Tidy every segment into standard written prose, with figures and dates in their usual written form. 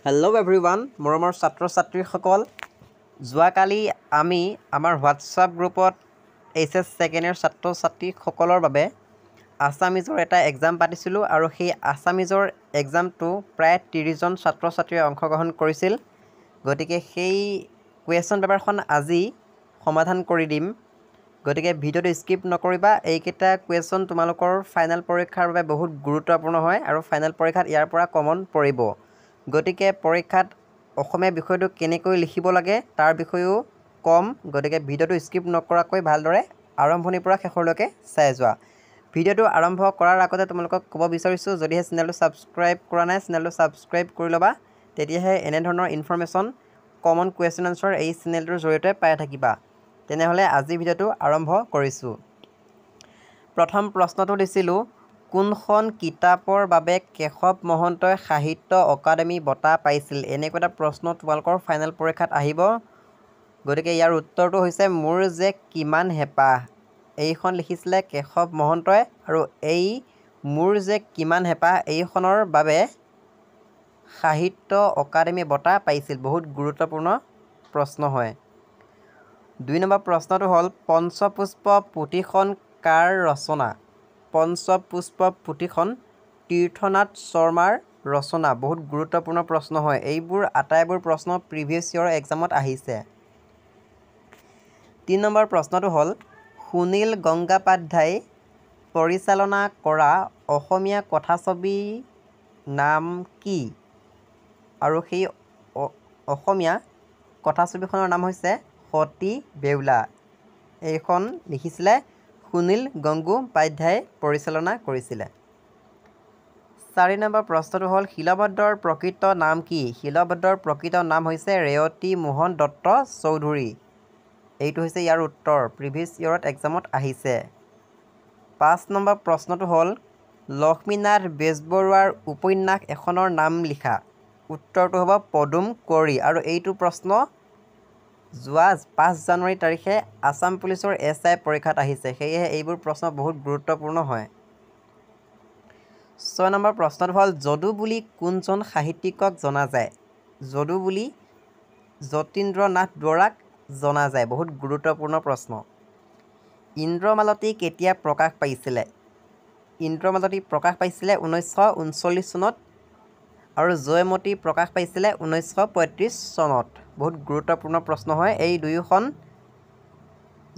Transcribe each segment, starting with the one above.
Hello' everyone, মৰমৰ ছাত্ৰ ছাত্ৰীসকল। যোৱাকালি আমি আমাৰ হোৱাটছআপ গ্ৰুপত HS ছেকেণ্ড ইয়েৰ ছাত্ৰ ছাত্ৰীসকলৰ বাবে আছামিজৰ এটা এক্সাম পাতিছিলোঁ আৰু সেই আছামিজৰ এক্সামটো প্ৰায় 30জন ছাত্ৰ ছাত্ৰীয়ে অংশগ্ৰহণ কৰিছিল। গতিকে সেই কুৱেশ্যন পেপাৰখন আজি সমাধান কৰি দিম। গতিকে ভিডিঅ'টো স্কিপ নকৰিবা। এইকেইটা কুৱেশ্যন তোমালোকৰ ফাইনেল পৰীক্ষাৰ বাবে বহুত গুৰুত্বপূৰ্ণ হয় আৰু ফাইনেল পৰীক্ষাত ইয়াৰ পৰা কমন পৰিব। গতিকে পৰীক্ষাত অসমীয়া বিষয়টো কেনেকৈ লিখিব লাগে তাৰ বিষয়েও কম। গতিকে ভিডিঅ'টো স্কিপ নকৰাকৈ ভালদৰে আৰম্ভণিৰ পৰা শেষলৈকে চাই যোৱা। ভিডিঅ'টো আৰম্ভ কৰাৰ আগতে তোমালোকক ক'ব বিচাৰিছোঁ, যদিহে চেনেলটো ছাবস্ক্ৰাইব কৰা নাই চেনেলটো ছাবস্ক্ৰাইব কৰি ল'বা। তেতিয়াহে এনেধৰণৰ ইনফৰ্মেশ্যন কমন কুৱেশ্যন আনচাৰ এই চেনেলটোৰ জৰিয়তে পাই থাকিবা। তেনেহ'লে আজি ভিডিঅ'টো আৰম্ভ কৰিছোঁ। প্ৰথম প্ৰশ্নটো দিছিলোঁ, কোনখন কিতাপৰ বাবে কেশৱ মহন্তই সাহিত্য অকাডেমী বঁটা পাইছিল? এনেকুৱা এটা প্ৰশ্ন তোমালোকৰ ফাইনেল পৰীক্ষাত আহিব। গতিকে ইয়াৰ উত্তৰটো হৈছে মোৰ যে কিমান হেঁপাহ। এইখন লিখিছিলে কেশৱ মহন্তই আৰু এই মোৰ যে কিমান হেঁপাহ এইখনৰ বাবে সাহিত্য অকাডেমী বঁটা পাইছিল। বহুত গুৰুত্বপূৰ্ণ প্ৰশ্ন হয়। 2 নম্বৰ প্ৰশ্নটো হ'ল, পঞ্চপুষ্প পুথিখন কাৰ ৰচনা? পঞ্চপুষ্প পুথিখন তীৰ্থনাথ শৰ্মাৰ ৰচনা। বহুত গুৰুত্বপূৰ্ণ প্ৰশ্ন হয়। এইবোৰ আটাইবোৰ প্ৰশ্ন প্ৰিভিয়াছ ইয়েৰৰ এক্সামত আহিছে। 3 নম্বৰ প্ৰশ্নটো হ'ল, সুনীল গংগোপাধ্যায় পৰিচালনা কৰা অসমীয়া কথাছবিৰ নাম কি? আৰু সেই অসমীয়া কথাছবিখনৰ নাম হৈছে সতী বেউলা। এইখন লিখিছিলে সুনীল গংগোপাধ্যায়ে পৰিচালনা কৰিছিলে। 4 নম্বৰ প্ৰশ্নটো হ'ল, শিলভদ্ৰৰ প্ৰকৃত নাম কি? শিলভদ্ৰৰ প্ৰকৃত নাম হৈছে ৰেৱতী মোহন দত্ত চৌধুৰী। এইটো হৈছে ইয়াৰ উত্তৰ, প্ৰিভিয়াছ ইয়েৰত এক্সামত আহিছে। 5 নম্বৰ প্ৰশ্নটো হ'ল, লক্ষ্মীনাথ বেজবৰুৱাৰ উপন্যাস এখনৰ নাম লিখা। উত্তৰটো হ'ব পদুম কুঁৱৰী। আৰু এইটো প্ৰশ্ন যোৱা 5 জানুৱাৰী তাৰিখে আছাম পুলিচৰ SI পৰীক্ষাত আহিছে। সেয়েহে এইবোৰ প্ৰশ্ন বহুত গুৰুত্বপূৰ্ণ হয়। 6 নম্বৰ প্ৰশ্নটো হ'ল, যদু বুলি কোনজন সাহিত্যিকক জনা যায়? যদু বুলি যতীন্দ্ৰ নাথ বৰুৱাক জনা যায়। বহুত গুৰুত্বপূৰ্ণ প্ৰশ্ন। ইন্দ্ৰমালতী কেতিয়া প্ৰকাশ পাইছিলে? ইন্দ্ৰমালতী প্ৰকাশ পাইছিলে 1939 চনত আৰু জয়মতী প্ৰকাশ পাইছিলে 1935 চনত। বহুত গুৰুত্বপূৰ্ণ প্ৰশ্ন হয়। এই দুয়োখন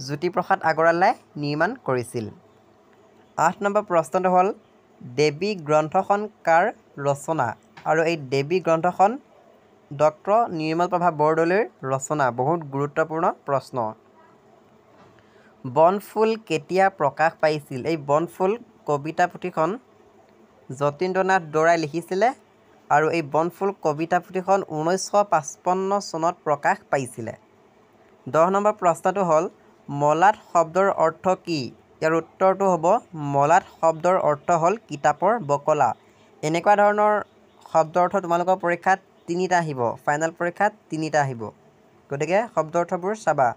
জ্যোতিপ্ৰসাদ আগৰৱালাই নিৰ্মাণ কৰিছিল। 8 নম্বৰ প্ৰশ্নটো হ'ল, দেৱী গ্ৰন্থখন কাৰ ৰচনা? আৰু এই দেৱী গ্ৰন্থখন ডক্টৰ নিৰ্মলপ্ৰভা বৰদলৈৰ ৰচনা। বহুত গুৰুত্বপূৰ্ণ প্ৰশ্ন। বনফুল কেতিয়া প্ৰকাশ পাইছিল? এই বনফুল কবিতা পুথিখন যতীন্দ্ৰনাথ বৰুৱাই লিখিছিলে আৰু এই বনফুল কবিতা পুথিখন 1955 চনত প্ৰকাশ পাইছিলে। 10 নম্বৰ প্ৰশ্নটো হ'ল, মলাট শব্দৰ অৰ্থ কি? ইয়াৰ উত্তৰটো হ'ব মলাট শব্দৰ অৰ্থ হ'ল কিতাপৰ বকলা। এনেকুৱা ধৰণৰ শব্দ অৰ্থ তোমালোকৰ পৰীক্ষাত 3টা আহিব। ফাইনেল পৰীক্ষাত 3টা আহিব। গতিকে শব্দ অৰ্থবোৰ চাবা।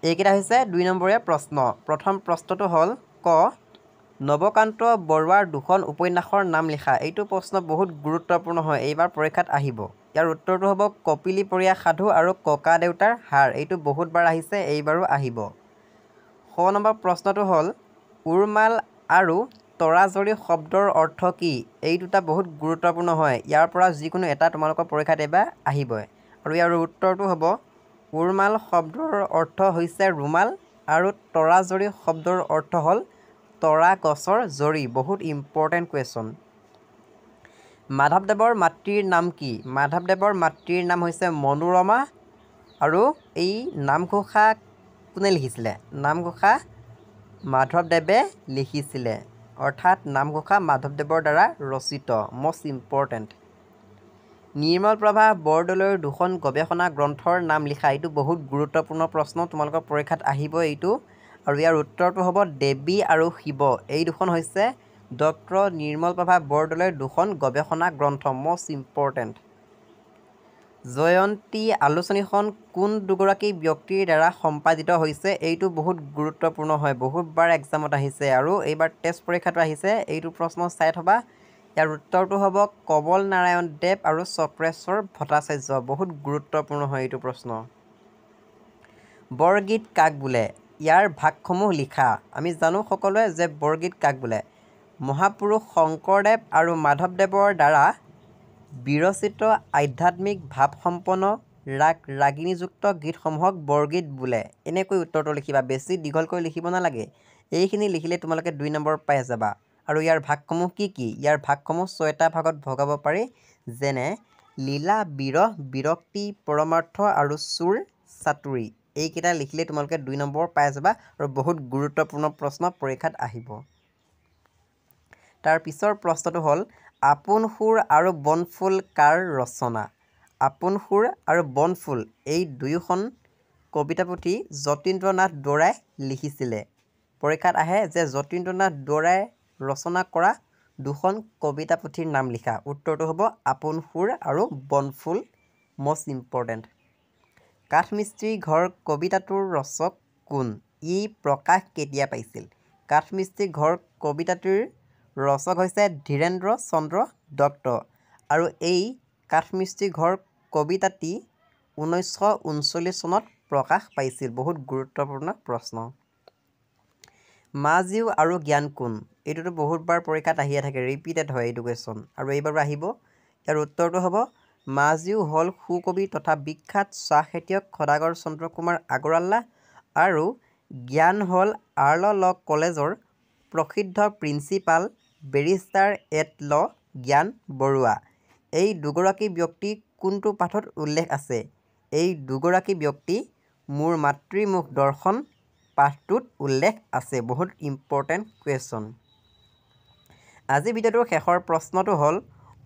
এইকেইটা হৈছে 2 নম্বৰীয়া প্ৰশ্ন। প্ৰথম প্ৰশ্নটো হ'ল, ক নৱকান্ত বৰুৱাৰ দুখন উপন্যাসৰ নাম লিখা। এইটো প্ৰশ্ন বহুত গুৰুত্বপূৰ্ণ হয়। এইবাৰ পৰীক্ষাত আহিব। ইয়াৰ উত্তৰটো হ'ব কপিলীপৰীয়া সাধু আৰু ককা দেউতাৰ হাড়। এইটো বহুতবাৰ আহিছে, এইবাৰো আহিব। 6 নম্বৰ প্ৰশ্নটো হ'ল, উৰমাল আৰু তৰাজৰী শব্দৰ অৰ্থ কি? এই দুটা বহুত গুৰুত্বপূৰ্ণ হয়। ইয়াৰ পৰা যিকোনো এটা তোমালোকৰ পৰীক্ষাত এইবাৰ আহিবই। আৰু ইয়াৰ উত্তৰটো হ'ব, উৰমাল শব্দৰ অৰ্থ হৈছে ৰুমাল আৰু তৰাজৰী শব্দৰ অৰ্থ হ'ল তৰা গছৰ জৰী। বহুত ইম্পৰ্টেণ্ট কুৱেশ্যন। মাধৱদেৱৰ মাতৃৰ নাম কি? মাধৱদেৱৰ মাতৃৰ নাম হৈছে মনোৰমা আৰু এই নামঘোষা কোনে লিখিছিলে? নামঘোষা মাধৱদেৱে লিখিছিলে। অৰ্থাৎ নামঘোষা মাধৱদেৱৰ দ্বাৰা ৰচিত। Most important. নিৰ্মলপ্ৰভা বৰদলৈৰ দুখন গৱেষণা গ্ৰন্থৰ নাম লিখা। এইটো বহুত গুৰুত্বপূৰ্ণ প্ৰশ্ন, তোমালোকৰ পৰীক্ষাত আহিব এইটো। আৰু ইয়াৰ উত্তৰটো হ'ব দেৱী আৰু শিৱ। এই দুখন হৈছে ডক্টৰ নিৰ্মলপ্ৰভা বৰদলৈৰ দুখন গৱেষণা গ্ৰন্থ। Most important. জয়ন্তী আলোচনীখন কোন দুগৰাকী ব্যক্তিৰ দ্বাৰা সম্পাদিত হৈছে? এইটো বহুত গুৰুত্বপূৰ্ণ হয়। বহুতবাৰ এক্সামত আহিছে আৰু এইবাৰ টেষ্ট পৰীক্ষাটো আহিছে। এইটো প্ৰশ্ন চাই থবা। ইয়াৰ উত্তৰটো হ'ব কমল নাৰায়ণ দেৱ আৰু চক্ৰেশ্বৰ ভট্টাচাৰ্য। বহুত গুৰুত্বপূৰ্ণ হয় এইটো প্ৰশ্ন। বৰগীত কাক বোলে? ইয়াৰ ভাগসমূহ লিখা। আমি জানো সকলোৱে যে বৰগীত কাক বোলে? মহাপুৰুষ শংকৰদেৱ আৰু মাধৱদেৱৰ দ্বাৰা বিৰচিত আধ্যাত্মিক ভাৱসম্পন্ন ৰাগ ৰাগিণীযুক্ত গীতসমূহক বৰগীত বোলে। এনেকৈ উত্তৰটো লিখিবা, বেছি দীঘলকৈ লিখিব নালাগে। এইখিনি লিখিলে তোমালোকে 2 নম্বৰ পাই যাবা। আৰু ইয়াৰ ভাগসমূহ কি কি? ইয়াৰ ভাগসমূহ 6টা ভাগত ভগাব পাৰি, যেনে লীলা, বিৰহ, বিৰক্তি, পৰমাৰ্থ আৰু সুৰ, চাতুৰী। এইকেইটা লিখিলে তোমালোকে 2 নম্বৰ পাই যাবা আৰু বহুত গুৰুত্বপূৰ্ণ প্ৰশ্ন পৰীক্ষাত আহিব। তাৰ পিছৰ প্ৰশ্নটো হ'ল আপোন সুৰ আৰু বনফুল কাৰ ৰচনা? আপোন সুৰ আৰু বনফুল এই দুয়োখন কবিতা পুথি যতীন্দ্ৰনাথ দুৱৰাই লিখিছিলে। পৰীক্ষাত আহে যে যতীন্দ্ৰনাথ দুৱৰাই ৰচনা কৰা দুখন কবিতা পুথিৰ নাম লিখা। উত্তৰটো হ'ব আপোন সুৰ আৰু বনফুল, মষ্ট ইম্পৰ্টেণ্ট। কাঠমিস্ত্ৰী ঘৰ কবিতাটোৰ ৰচক কোন? ই প্ৰকাশ কেতিয়া পাইছিল? কাঠমিস্ত্ৰী ঘৰ কবিতাটোৰ ৰচক হৈছে ধীৰেন্দ্ৰ চন্দ্ৰ দত্ত আৰু এই কাঠমিস্ত্ৰী ঘৰ কবিতাটি 1939 চনত প্ৰকাশ পাইছিল। বহুত গুৰুত্বপূৰ্ণ প্ৰশ্ন। মা-জীউ আৰু জ্ঞান কোন? এইটোতো বহুতবাৰ পৰীক্ষাত আহিয়ে থাকে, ৰিপিটেড হয় এইটো কুৱেশ্যন আৰু এইবাৰো আহিব। ইয়াৰ উত্তৰটো হ'ব মা-জীউ হ'ল সুকবি তথা বিখ্যাত চাহ খেতিয়ক সদাগৰ চন্দ্ৰ কুমাৰ আগৰৱালা আৰু জ্ঞান হ'ল আৰ্ল ল কলেজৰ প্ৰসিদ্ধ প্ৰিন্সিপাল বেৰিষ্টাৰ এট ল জ্ঞান বৰুৱা। এই দুগৰাকী ব্যক্তি কোনটো পাঠত উল্লেখ আছে? এই দুগৰাকী ব্যক্তি মোৰ মাতৃমুখ দৰ্শন পাঠটোত উল্লেখ আছে। বহুত ইম্পৰ্টেণ্ট কুৱেশ্যন। আজি ভিডিঅ'টোৰ শেষৰ প্ৰশ্নটো হ'ল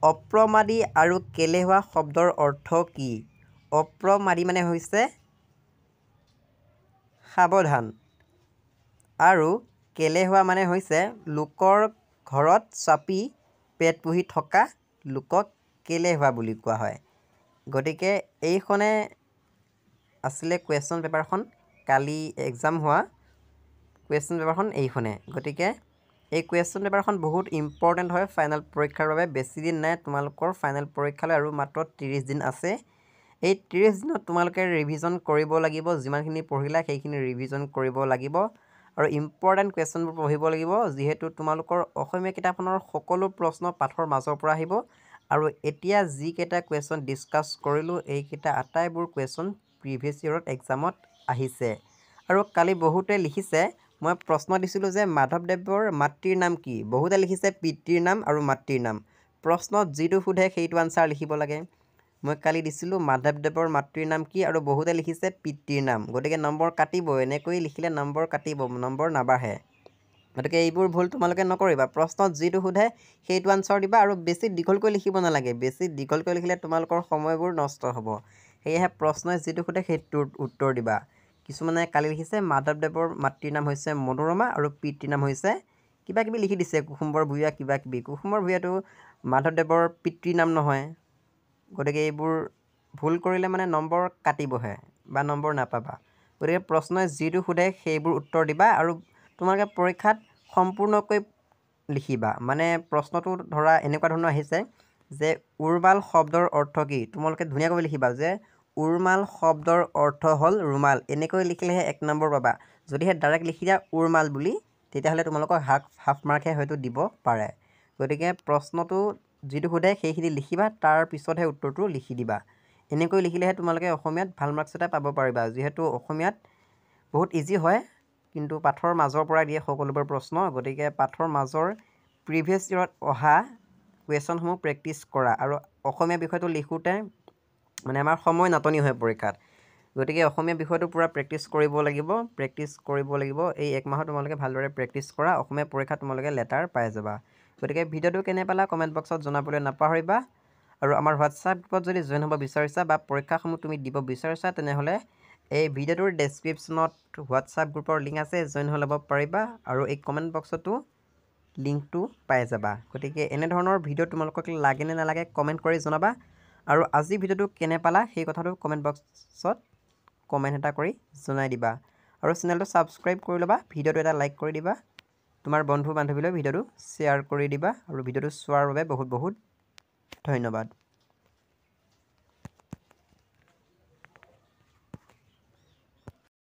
অপ্ৰমাদী আৰু কেলেহুৱা শব্দৰ অৰ্থ কি? অপ্ৰমাদী মানে হৈছে সাৱধান আৰু কেলেহুৱা মানে হৈছে লোকৰ ঘৰত চাপি পেট পুহি থকা লোকক কেলেহুৱা বুলি কোৱা হয়। গতিকে এইখনে আছিলে কুৱেশ্যন পেপাৰখন, কালি এক্সাম হোৱা কুৱেশ্যন পেপাৰখন এইখনে। গতিকে এই কুৱেশ্যন পেপাৰখন বহুত ইম্পৰ্টেণ্ট হয় ফাইনেল পৰীক্ষাৰ বাবে। বেছি দিন নাই তোমালোকৰ ফাইনেল পৰীক্ষালৈ আৰু মাত্ৰ 30 দিন আছে। এই 30 দিনত তোমালোকে ৰিভিজন কৰিব লাগিব। যিমানখিনি পঢ়িলা সেইখিনি ৰিভিজন কৰিব লাগিব আৰু ইম্পৰ্টেণ্ট কুৱেশ্যনবোৰ পঢ়িব লাগিব, যিহেতু তোমালোকৰ অসমীয়া কিতাপখনৰ সকলো প্ৰশ্ন পাঠৰ মাজৰ পৰা আহিব। আৰু এতিয়া যিকেইটা কুৱেশ্যন ডিছকাছ কৰিলোঁ এইকেইটা আটাইবোৰ কুৱেশ্যন প্ৰিভিয়াছ ইয়েৰত এক্সামত আহিছে। আৰু কালি বহুতে লিখিছে, মই প্ৰশ্ন দিছিলোঁ যে মাধৱদেৱৰ মাতৃৰ নাম কি? বহুতে লিখিছে পিতৃৰ নাম আৰু মাতৃৰ নাম। প্ৰশ্নত যিটো সোধে সেইটো আনচাৰ লিখিব লাগে। মই কালি দিছিলোঁ মাধৱদেৱৰ মাতৃৰ নাম কি আৰু বহুতে লিখিছে পিতৃৰ নাম। গতিকে নম্বৰ কাটিব, এনেকৈ লিখিলে নম্বৰ কাটিব, নম্বৰ নাবাঢ়ে। গতিকে এইবোৰ ভুল তোমালোকে নকৰিবা। প্ৰশ্নত যিটো সোধে সেইটো আনচাৰ দিবা আৰু বেছি দীঘলকৈ লিখিব নালাগে। বেছি দীঘলকৈ লিখিলে তোমালোকৰ সময়বোৰ নষ্ট হ'ব। সেয়েহে প্ৰশ্নই যিটো সোধে সেইটোৰ উত্তৰ দিবা। কিছুমানে কালি লিখিছে মাধৱদেৱৰ মাতৃৰ নাম হৈছে মনোৰমা আৰু পিতৃৰ নাম হৈছে কিবা কিবি লিখি দিছে, কুসুম্বৰ ভূঞা কিবা কিবি। কুসুম্বৰ ভূঞাটো মাধৱদেৱৰ পিতৃৰ নাম নহয়। গতিকে এইবোৰ ভুল কৰিলে মানে নম্বৰ কাটিবহে বা নম্বৰ নাপাবা। গতিকে প্ৰশ্নই যিটো সোধে সেইবোৰ উত্তৰ দিবা আৰু তোমালোকে পৰীক্ষাত সম্পূৰ্ণকৈ লিখিবা। মানে প্ৰশ্নটো ধৰা এনেকুৱা ধৰণৰ আহিছে যে উৰ্মাল শব্দৰ অৰ্থ কি? তোমালোকে ধুনীয়াকৈ লিখিবা যে উৰ্মাল শব্দৰ অৰ্থ হ'ল ৰুমাল। এনেকৈ লিখিলেহে 1 নম্বৰ পাবা। যদিহে ডাইৰেক্ট লিখি দিয়া উৰ্মাল বুলি, তেতিয়াহ'লে তোমালোকক হাফ মাৰ্কহে হয়তো দিব পাৰে। গতিকে প্ৰশ্নটো যিটো সোধে সেইখিনি লিখিবা, তাৰ পিছতহে উত্তৰটো লিখি দিবা। এনেকৈ লিখিলেহে তোমালোকে অসমীয়াত ভাল মাৰ্কছ এটা পাব পাৰিবা। যিহেতু অসমীয়াত বহুত ইজি হয়, কিন্তু পাঠৰ মাজৰ পৰা দিয়ে সকলোবোৰ প্ৰশ্ন। গতিকে পাঠৰ মাজৰ প্ৰিভিয়াছ ইয়েৰত অহা কুৱেশ্যনসমূহ প্ৰেক্টিছ কৰা। আৰু অসমীয়া বিষয়টো লিখোঁতে মানে আমাৰ সময় নাটনি হয় পৰীক্ষাত। গতিকে অসমীয়া বিষয়টো পূৰা প্ৰেক্টিছ কৰিব লাগিব। এই 1 মাহত তোমালোকে ভালদৰে প্ৰেক্টিছ কৰা। অসমীয়া পৰীক্ষাত তোমালোকে লেটাৰ পাই যাবা। গতিকে ভিডিঅ'টো কেনে পালা কমেণ্ট বক্সত জনাবলৈ নাপাহৰিবা। আৰু আমাৰ হোৱাটছআপ গ্ৰুপত যদি জইন হ'ব বিচাৰিছা বা পৰীক্ষাসমূহ তুমি দিব বিচাৰিছা, তেনেহ'লে এই ভিডিঅ'টোৰ ডেছক্ৰিপশ্যনত হোৱাটছআপ গ্ৰুপৰ লিংক আছে, জইন হৈ ল'ব পাৰিবা। আৰু এই কমেণ্ট বক্সতো লিংকটো পাই যাবা। গতিকে এনেধৰণৰ ভিডিঅ' তোমালোকক লাগে নে নালাগে কমেণ্ট কৰি জনাবা। আৰু আজি ভিডিঅ'টো কেনে পালা সেই কথাটো কমেণ্ট বক্সত কমেণ্ট এটা কৰি জনাই দিবা। আৰু চেনেলটো ছাবস্ক্ৰাইব কৰি ল'বা, ভিডিঅ'টো এটা লাইক কৰি দিবা। তোমাৰ বন্ধু বান্ধৱীলৈ ভিডিঅ'টো শ্বেয়াৰ কৰি দিবা আৰু ভিডিঅ'টো চোৱাৰ বাবে বহুত বহুত ধন্যবাদ।